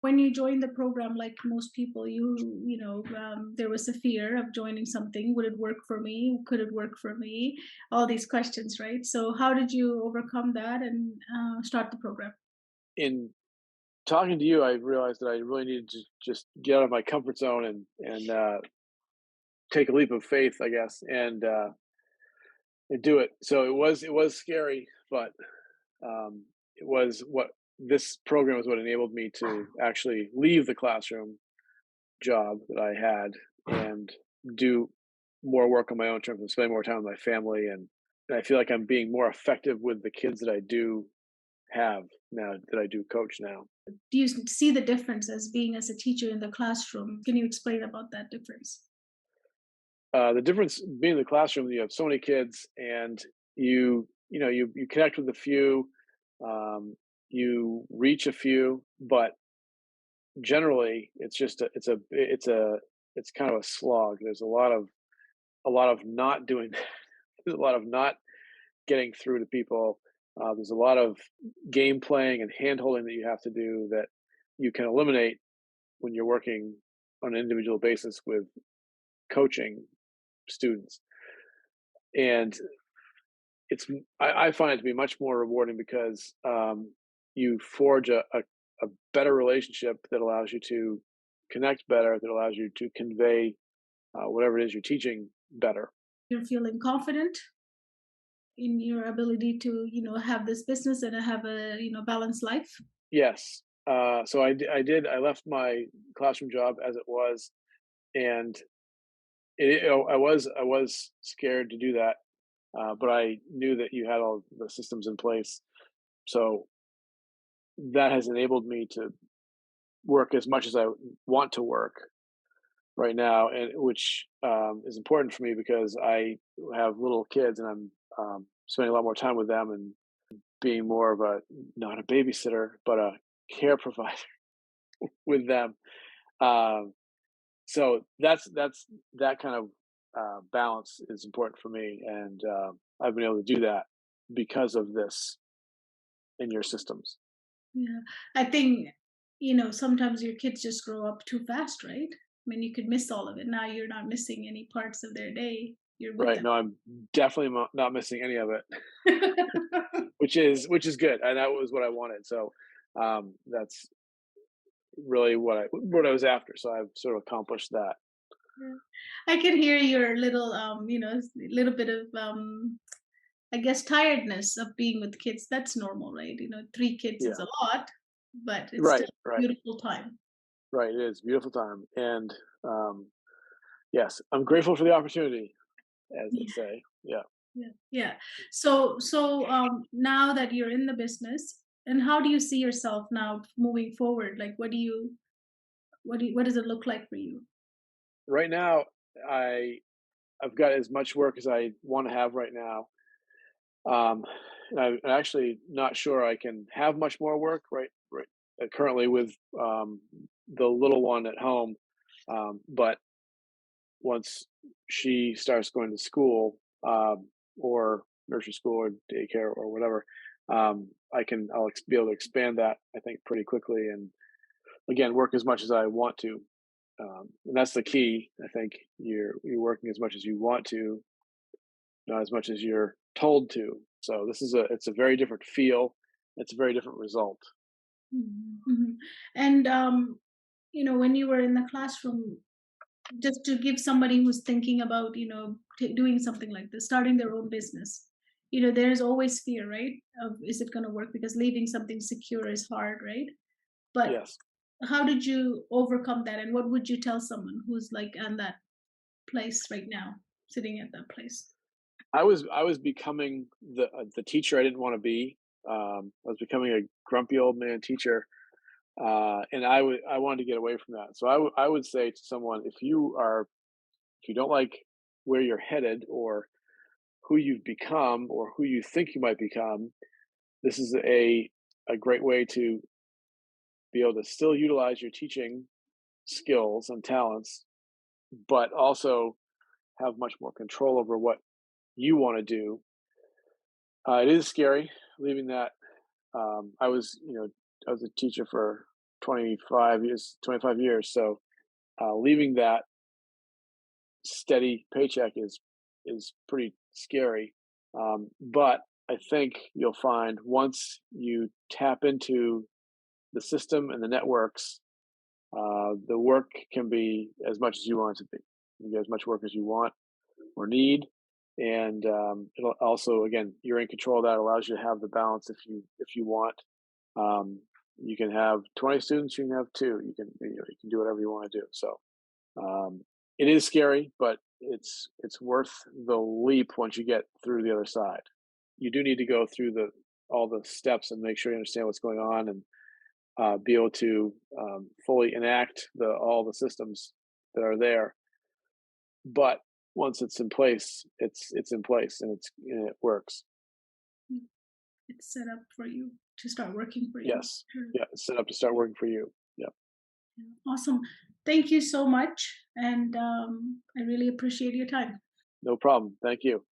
When you joined the program, like most people, there was a fear of joining something. Would it work for me? Could it work for me? All these questions, right? So, how did you overcome that and start the program? In talking to you, I realized that I really needed to just get out of my comfort zone and take a leap of faith, I guess, and do it. So it was scary, but it was what this program was what enabled me to actually leave the classroom job that I had and do more work on my own terms and spend more time with my family. And I feel like I'm being more effective with the kids that I do have now that I do coach now. Do you see the difference as being as a teacher in the classroom? Can you explain about that difference? The difference being in the classroom, you have so many kids, and you connect with a few, you reach a few, but generally, it's kind of a slog. There's a lot of not doing. There's a lot of not getting through to people. There's a lot of game playing and hand holding that you have to do that you can eliminate when you're working on an individual basis with coaching students. And I find it to be much more rewarding because you forge a better relationship that allows you to connect better, that allows you to convey whatever it is you're teaching better. You're feeling confident in your ability to, have this business and have a, balanced life. Yes. So I left my classroom job as it was, and I was scared to do that, but I knew that you had all the systems in place. So that has enabled me to work as much as I want to work right now, and which is important for me because I have little kids and I'm spending a lot more time with them and being more of a not a babysitter but a care provider with them. Um, so that kind of balance is important for me, and I've been able to do that because of this in your systems. Yeah. I think, sometimes your kids just grow up too fast, right? I mean, you could miss all of it. Now you're not missing any parts of their day. You're with Right? them. No, I'm definitely not missing any of it. Which is good, and that was what I wanted. So that's really what I was after. So I've sort of accomplished that. Yeah. I can hear your little, little bit of, I guess, tiredness of being with kids. That's normal, right? 3 kids is Yeah. a lot, but it's still Right. a Right. beautiful time. Right. It is a beautiful time, and yes, I'm grateful for the opportunity, as they say. Yeah. Yeah, yeah. So now that you're in the business, and how do you see yourself now moving forward? Like, what does it look like for you? Right now, I I've got as much work as I want to have right now. And I'm actually not sure I can have much more work right currently with the little one at home. But once she starts going to school, or nursery school or daycare or whatever, I'll be able to expand that, I think, pretty quickly, and again work as much as I want to. And that's the key. I think you're working as much as you want to, not as much as you're told to. So it's a very different feel. It's a very different result. Mhm, mhm. And when you were in the classroom, just to give somebody who's thinking about, doing something like this, starting their own business, there's always fear, right? Of is it going to work? Because leaving something secure is hard, right? But Yes, how did you overcome that? And what would you tell someone who's like on that place right now, sitting at that place? I was becoming the teacher I didn't want to be. I was becoming a grumpy old man teacher, and I wanted to get away from that. So I would say to someone, if you don't like where you're headed or who you've become or who you think you might become, this is a great way to be able to still utilize your teaching skills and talents, but also have much more control over what you want to do. It is scary leaving that. I was a teacher for 25 years. So leaving that steady paycheck is pretty scary. But I think you'll find once you tap into the system and the networks, the work can be as much as you want it to be. You get as much work as you want or need, and it'll also, again, you're in control of that. Allows you to have the balance if you want. Um, you can have 20 students, you can have two. You can do whatever you want to do. So um, it is scary, but it's worth the leap once you get through the other side. You do need to go through the all the steps and make sure you understand what's going on and be able to fully enact all the systems that are there. But once it's in place, it's in place and it works. Mm. It's set up for you to start working for you. Yes, Sure. yeah, it's set up to start working for you. Yeah, Yeah. Awesome. Thank you so much. And I really appreciate your time. no problem. Thank you.